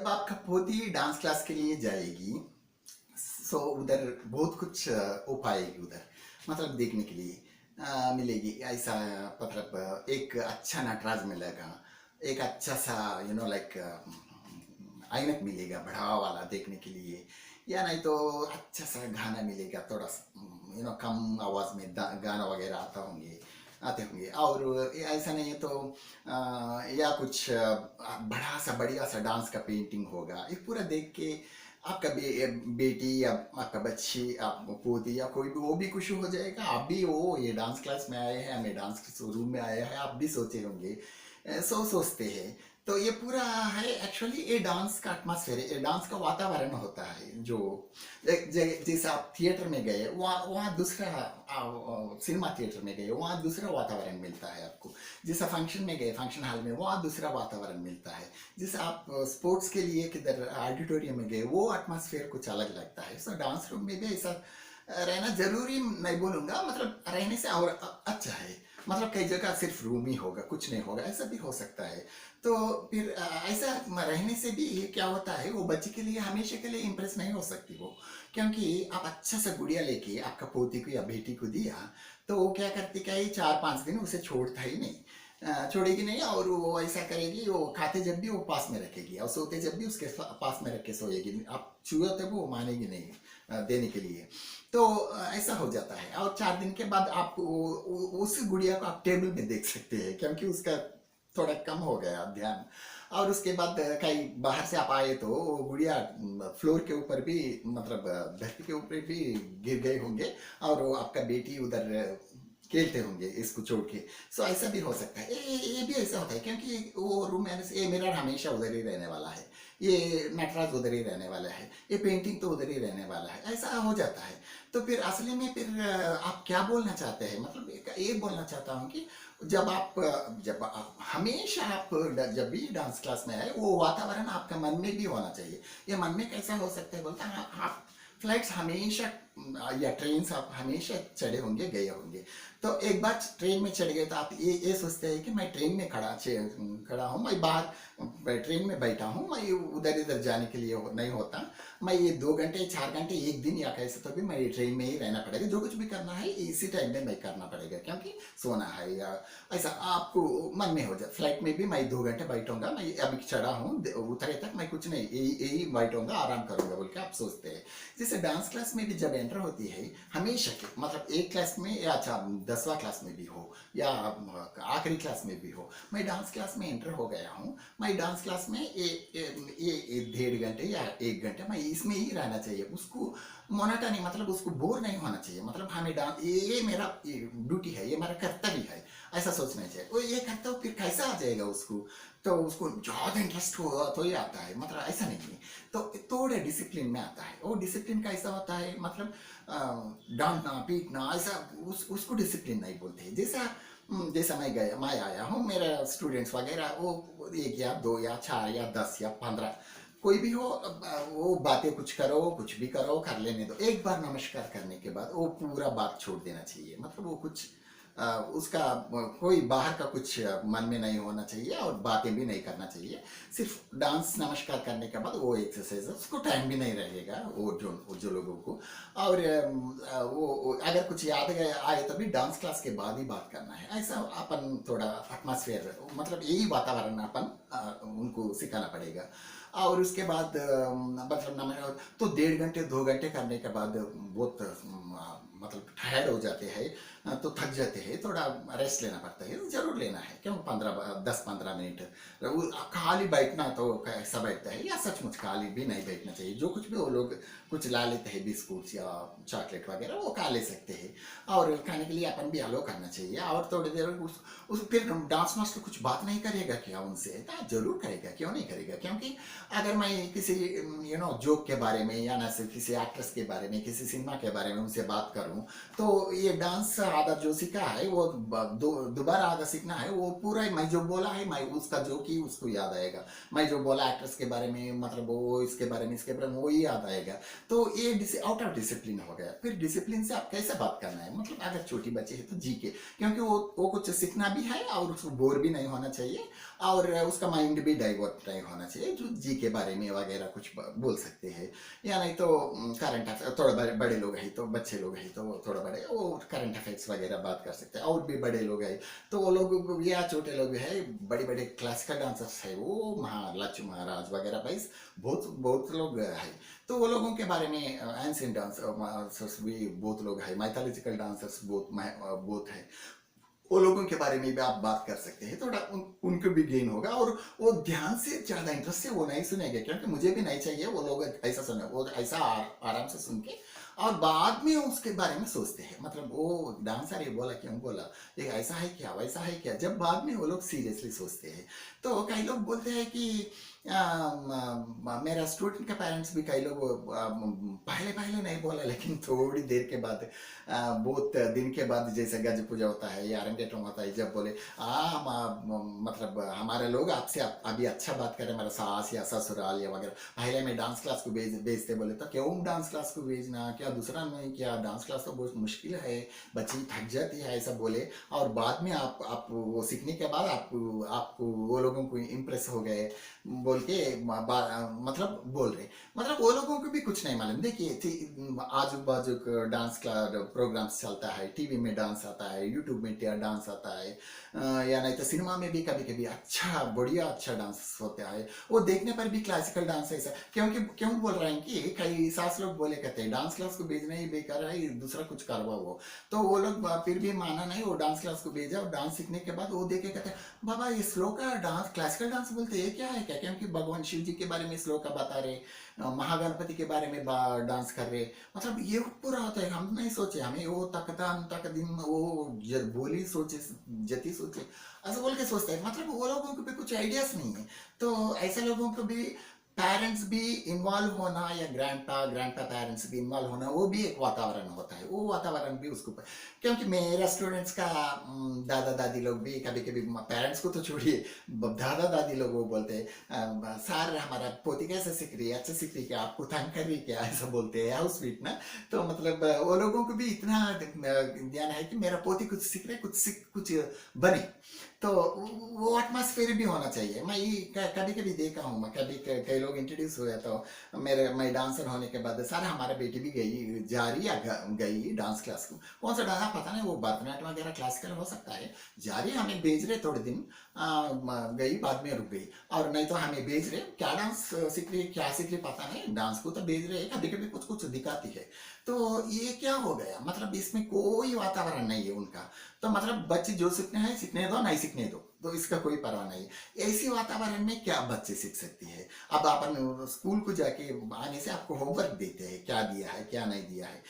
जब आपका पोती डांस क्लास के लिए जाएगी, सो उधर बहुत कुछ हो पाएगी उधर, मतलब देखने के लिए मिलेगी ऐसा। मतलब एक अच्छा नटराज मिलेगा, एक अच्छा सा लाइक ऐनक मिलेगा बड़ा वाला देखने के लिए, या नहीं तो अच्छा सा गाना मिलेगा, थोड़ा कम आवाज में गाना वगैरह आते होंगे। और ऐसा नहीं है तो या कुछ बड़ा सा बढ़िया सा डांस का पेंटिंग होगा, ये पूरा देख के आपका बेटी या आपका बच्ची, आप पोती या कोई भी, वो भी खुश हो जाएगा। आप भी वो ये डांस क्लास में आए हैं, हमें डांस रूम में आए हैं, आप भी सोचे होंगे, सोचते हैं। तो ये पूरा है एक्चुअली, ये डांस का एटमॉस्फेयर है, ये डांस का वातावरण होता है। जो जैसे आप थिएटर में गए, वहाँ वहाँ दूसरा, सिनेमा थिएटर में गए वहाँ दूसरा वातावरण मिलता है आपको। जैसा फंक्शन में गए, फंक्शन हॉल में, वहाँ दूसरा वातावरण मिलता है। जैसे आप स्पोर्ट्स के लिए किधर ऑडिटोरियम में गए, वो एटमॉस्फेयर कुछ अलग लगता है। सो डांस रूम में भी ऐसा रहना जरूरी नहीं बोलूंगा, मतलब रहने से और अच्छा है। मतलब कई जगह सिर्फ रूम ही होगा, कुछ नहीं होगा, ऐसा भी हो सकता है। तो फिर ऐसा रहने से भी क्या होता है, वो बच्चे के लिए हमेशा के लिए इम्प्रेस नहीं हो सकती वो। क्योंकि आप अच्छा सा गुड़िया लेके आपका पोती को या बेटी को दिया, तो वो क्या करती, क्या ये 4-5 दिन उसे छोड़ता ही नहीं, छोड़ेगी नहीं। और वो ऐसा करेगी, वो खाते जब भी वो पास में रखेगी, और सोते जब भी उसके पास में रख के सोएगी। आप छुए तब वो मानेगी नहीं देने के लिए। तो ऐसा हो जाता है। और 4 दिन के बाद आप उस गुड़िया को आप टेबल में देख सकते हैं, क्योंकि उसका थोड़ा कम हो गया ध्यान। और उसके बाद कहीं बाहर से आप आए तो वो गुड़िया फ्लोर के ऊपर भी, मतलब धरती के ऊपर भी गिर गए होंगे, और वो आपका बेटी उधर खेलते होंगे इसको छोड़ के। सो ऐसा भी हो सकता है, ये भी ऐसा होता है, क्योंकि वो रूम में ये मिरर हमेशा उधर ही रहने वाला है, ये नटराज उधर ही रहने वाला है, ये पेंटिंग तो उधर ही रहने वाला है, ऐसा हो जाता है। तो फिर असली में फिर आप क्या बोलना चाहते हैं, मतलब ये बोलना चाहता हूँ कि जब आप हमेशा आप जब भी डांस क्लास में आए, वो वातावरण आपका मन में भी होना चाहिए। ये मन में कैसा हो सकता है बोलता है, आप फ्लाइट्स हमेशा या ट्रेन आप हमेशा चढ़े होंगे, गए होंगे। तो एक बार ट्रेन में चढ़ गए तो आप ये सोचते हैं कि मैं ट्रेन में खड़ा हूँ, मैं बाहर ट्रेन में बैठा हूँ, मैं उधर इधर जाने के लिए नहीं होता। मैं ये 2 घंटे 4 घंटे एक दिन या कैसे तो भी मैं ट्रेन में ही रहना पड़ेगा, जो कुछ भी करना है इसी टाइम में मैं करना पड़ेगा, क्योंकि सोना है या ऐसा आपको मन में हो जाए। फ्लाइट में भी मैं 2 घंटे बैठूंगा, मैं अभी चढ़ा हूँ, उतरे तक मैं कुछ नहीं, यही यही बैठूंगा, आराम करूंगा बोल के आप सोचते हैं। जैसे डांस क्लास में भी जब एंटर होती है, हमेशा के मतलब एक क्लास में या अच्छा 10वां क्लास में भी हो या आखिरी क्लास में भी हो, मैं डांस क्लास में एंटर हो गया हूँ। मैं डांस क्लास में ये 1.5 घंटे या 1 घंटे मैं इसमें ही रहना चाहिए। उसको मोनाटनी, मतलब उसको बोर नहीं होना चाहिए। मतलब हमें डांस, ये मेरा ड्यूटी है, ये मेरा कर्तव्य है, ऐसा सोचना चाहिए। वो ये करता हो फिर कैसा आ जाएगा उसको, तो उसको ज्यादा इंटरेस्ट हो तो ही आता है, मतलब ऐसा नहीं है। तो थोड़े डिसिप्लिन में आता है। वो डिसिप्लिन कैसा होता है, मतलब डांटना पीटना ऐसा, उसको डिसिप्लिन नहीं बोलते हैं। जैसा मैं आया हूँ, मेरे स्टूडेंट्स वगैरह वो 1 या 2 या 4 या 10 या 15 कोई भी हो, वो बातें कुछ करो, कुछ भी करो, कर लेने दो। एक बार नमस्कार करने के बाद वो पूरा बात छोड़ देना चाहिए। मतलब वो कुछ उसका कोई बाहर का कुछ मन में नहीं होना चाहिए, और बातें भी नहीं करना चाहिए। सिर्फ डांस नमस्कार करने के बाद वो एक्सरसाइज है, उसको टाइम भी नहीं रहेगा वो जो लोगों को। और वो अगर कुछ याद आए तभी डांस क्लास के बाद ही बात करना है, ऐसा अपन थोड़ा एटमॉस्फेयर, मतलब यही वातावरण अपन उनको सिखाना पड़ेगा। और उसके बाद मतलब तो 1.5 घंटे 2 घंटे करने के बाद बहुत मतलब टायर्ड हो जाते हैं, तो थक जाते हैं, थोड़ा रेस्ट लेना पड़ता है, जरूर लेना है। क्यों 10-15 मिनट खाली बैठना तो कैसा बैठता है, या सचमुच खाली भी नहीं बैठना चाहिए। जो कुछ भी वो लोग कुछ ला लेते हैं, बिस्कुट या चॉकलेट वगैरह, वो खा ले सकते हैं। और खाने के लिए अपन भी अलो करना चाहिए। और थोड़ी देर उस फिर डांस मास्टर कुछ बात नहीं करेगा क्या उनसे? हाँ, जरूर करेगा, क्यों नहीं करेगा। क्योंकि अगर मैं किसी जोक के बारे में, या ना सिर्फ किसी एक्ट्रेस के बारे में, किसी सिनेमा के बारे में उनसे बात करूं, तो ये डांस आधा जो सीखा है वो दोबारा आधा सीखना है। वो पूरा मैं जो बोला है, मैं उसका जो की उसको याद आएगा। मैं जो बोला एक्ट्रेस के बारे में, मतलब वो इसके बारे में, इसके बारे में, वो ही याद आएगा। तो ये आउट ऑफ डिसिप्लिन हो गया। फिर डिसिप्लिन से आप कैसे बात करना है, मतलब अगर छोटी बच्चे है तो जी के, क्योंकि वो कुछ सीखना भी है और उसको बोर भी नहीं होना चाहिए। और उसका माइंड भी डाइवर्ट नहीं होना चाहिए, जो जी के बारे में वगैरह कुछ बोल सकते हैं, या नहीं तो करंट अफेयर, थोड़ा बड़े बड़े लोग हैं तो बच्चे लोग हैं तो थोड़ा बड़े वो करंट अफेयर्स वगैरह बात कर सकते हैं, और भी बड़े लोग हैं तो वो लोग या छोटे लोग हैं, बड़े बड़े क्लासिकल डांसर्स है, वो लच्चू महाराज वगैरह भाई, बहुत बहुत लोग हैं, तो वो लोगों के बारे में एंशिएंट डांसर्स भी बहुत लोग हैं, माइथोलॉजिकल डांसर्स बहुत है, वो लोगों के बारे में भी आप बात कर सकते हैं, थोड़ा उनको भी गेन होगा, और वो ध्यान से ज्यादा इंटरेस्ट से वो नहीं सुनेंगे, क्योंकि मुझे भी नहीं चाहिए वो लोग ऐसा सुने, वो ऐसा आराम से सुन के और बाद में उसके बारे में सोचते हैं, मतलब वो डांसर ये बोला क्यों बोला, ये ऐसा है क्या वैसा है क्या, जब बाद में वो लोग सीरियसली सोचते हैं। तो कई लोग बोलते हैं कि मेरा स्टूडेंट का पेरेंट्स भी, कई लोग पहले पहले नहीं बोला, लेकिन थोड़ी देर के बाद बहुत दिन के बाद, जैसे गज पूजा होता है या अरंगेट्रम होता है, जब बोले मतलब हमारे लोग आपसे अभी अच्छा बात करें, मेरा सास या ससुराल या वगैरह, पहले मैं डांस क्लास को भेजते, बोले तो क्यों डांस क्लास को भेजना, क्या दूसरा नहीं, क्या डांस क्लास तो बहुत मुश्किल है, बच्ची थक जाती है, ऐसा बोले, और बाद में आप वो सीखने के बाद आपको वो लोगों को इम्प्रेस हो गए बोल के मतलब बोल रहे, मतलब वो लोगों को भी कुछ नहीं मालूम। देखिए आजू बाजू डांस क्लास प्रोग्राम्स चलता है, टीवी में डांस आता है, यूट्यूब में डांस आता है, या नहीं तो सिनेमा में भी कभी कभी अच्छा बढ़िया अच्छा डांस होता है, वो देखने पर भी क्लासिकल डांस ऐसा, क्योंकि क्यों बोल रहे हैं कि कई सास लोग बोले कहते हैं डांस क्लास को भेजना ही बेकार है, दूसरा कुछ करवाओ, तो वो लोग फिर भी माना नहीं, वो डांस क्लास को भेजा, और डांस सीखने के बाद वो देखे कहते हैं बाबा ये स्लो का डांस क्लासिकल डांस बोलते हैं, ये क्या है क्या, क्योंकि भगवान शिव जी के बारे में श्लोक का बता रहे, महागणपति के बारे में डांस कर रहे, मतलब ये पूरा होता है, हम नहीं सोचे, हमें वो तकदान तक दिन वो बोली सोचे जति सोचे ऐसा बोल के सोचते हैं, मतलब वो लोगों को भी कुछ आइडियाज नहीं है, तो ऐसे लोगों को भी पेरेंट्स भी इन्वॉल्व होना, या ग्रैंड पा पेरेंट्स भी इन्वॉल्व होना, वो भी एक वातावरण होता है, वो वातावरण भी उसको, क्योंकि मेरा स्टूडेंट्स का दादा दादी लोग भी कभी कभी, पेरेंट्स को तो छोड़िए, दादा दादी लोग वो बोलते हैं सर हमारा पोती कैसे सीख रही है, अच्छा सीख रही है क्या, आपको तंग कर रही है क्या, ऐसा बोलते हैं, हाउस स्वीट ना, तो मतलब वो लोगों को भी इतना ध्यान है कि मेरा पोती कुछ सीख रहे, कुछ बने, तो वो एटमॉस्फेयर भी होना चाहिए। मैं कभी कभी देखा हूँ, मैं कभी कई लोग इंट्रोड्यूस हुए तो मैं डांसर होने के बाद, सर हमारा बेटी भी गई जा रही या गई डांस क्लास को, कौन सा डांस पता नहीं, वो भरतनाट्यम वगैरह क्लासिकल हो सकता है, जा रही हमें भेज रहे थोड़े दिन, गई बाद में रुक गई, और नहीं तो हमें भेज रहे क्या डांस सीख रही क्या सीख रही पता नहीं, डांस को तो भेज रहे, कभी कभी कुछ कुछ दिखाती है, तो ये क्या हो गया, मतलब इसमें कोई वातावरण नहीं है उनका, तो मतलब बच्चे जो सीखने हैं सीखने दो, नहीं सीखने दो, तो इसका कोई परवाह नहीं, ऐसी वातावरण में क्या बच्चे सीख सकती है। अब अपन स्कूल को जाके आने से आपको होमवर्क देते हैं, क्या दिया है क्या नहीं दिया है,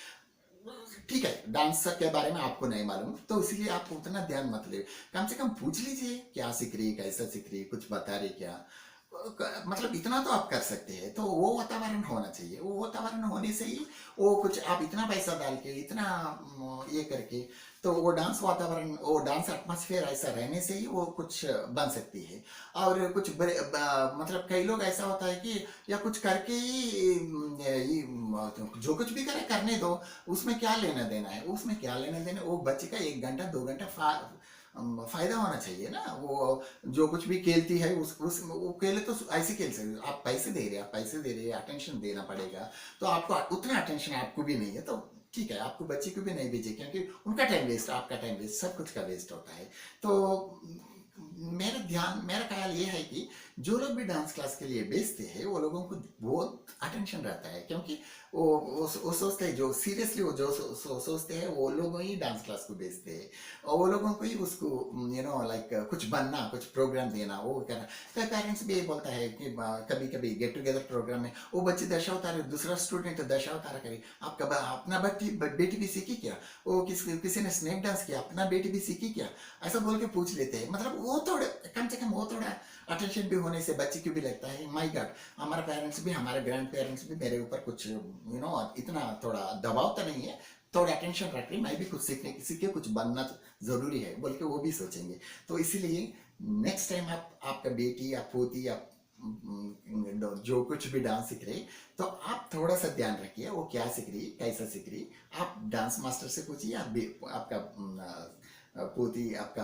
ठीक है डांस के बारे में आपको नहीं मालूम, तो इसीलिए आप उतना ध्यान मत ले, कम से कम पूछ लीजिए क्या सीख रही है, कैसा सीख रही है, कुछ बता रही क्या, मतलब इतना तो आप कर सकते हैं, तो वो वातावरण होना चाहिए, वो वातावरण होने से ही वो कुछ आप इतना पैसा डाल के इतना ये करके, तो वो डांस वातावरण, वो डांस एटमॉस्फेयर ऐसा रहने से ही वो कुछ बन सकती है, और कुछ मतलब कई लोग ऐसा होता है कि या कुछ करके ही जो कुछ भी करे करने दो, उसमें क्या लेना देना है, उसमें क्या लेना देना, वो बच्चे का 1 घंटा 2 घंटा फायदा होना चाहिए ना, वो जो कुछ भी खेलती है उस वो खेले तो ऐसे खेल सकते, आप पैसे दे रहे हैं, आप पैसे दे रहे हैं, अटेंशन देना पड़ेगा, तो आपको उतना अटेंशन आपको भी नहीं है, तो ठीक है आपको बच्चे को भी नहीं भेजे, क्योंकि उनका टाइम वेस्ट, आपका टाइम वेस्ट, सब कुछ का वेस्ट होता है, तो मेरा ख्याल ये है कि जो लोग भी डांस क्लास के लिए भेजते हैं वो लोगों को बहुत अटेंशन रहता है, क्योंकि वो सोचते हैं, जो सीरियसली वो जो सोचते हैं वो लोग ही डांस क्लास को भेजते हैं, और वो लोगों को ही उसको लाइक कुछ बनना, कुछ प्रोग्राम देना, वो करना, तो पेरेंट्स भी ये बोलता है कि कभी कभी गेट टुगेदर प्रोग्राम में वो बच्चे दशावतार, दूसरा स्टूडेंट दशावतार करे, आपका अपना बेटी भी सीखी क्या, वो किसी ने स्नेक डांस किया, अपना बेटी भी सीखी क्या, ऐसा बोल के पूछ लेते हैं, मतलब वो थोड़ा कम से कम वो थोड़ा अटेंशन भी होने से बच्चे को भी लगता है माय गॉड, हमारा पेरेंट्स भी, हमारे ग्रैंड पेरेंट्स भी मेरे ऊपर कुछ इतना थोड़ा दबाव तो नहीं है, थोड़ा अटेंशन रख रही, मैं भी कुछ सीख के कुछ बनना जरूरी है बोल के वो भी सोचेंगे, तो इसीलिए नेक्स्ट टाइम आपका बेटी या पोती या जो कुछ भी डांस सीख रही, तो आप थोड़ा सा ध्यान रखिए वो क्या सीख रही, कैसा सीख रही, आप डांस मास्टर से पूछिए, आपका पोती आपका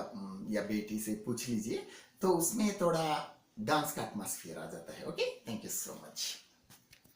या बेटी से पूछ लीजिए, तो उसमें थोड़ा डांस का एटमॉस्फेयर आ जाता है. Okay, thank you so much.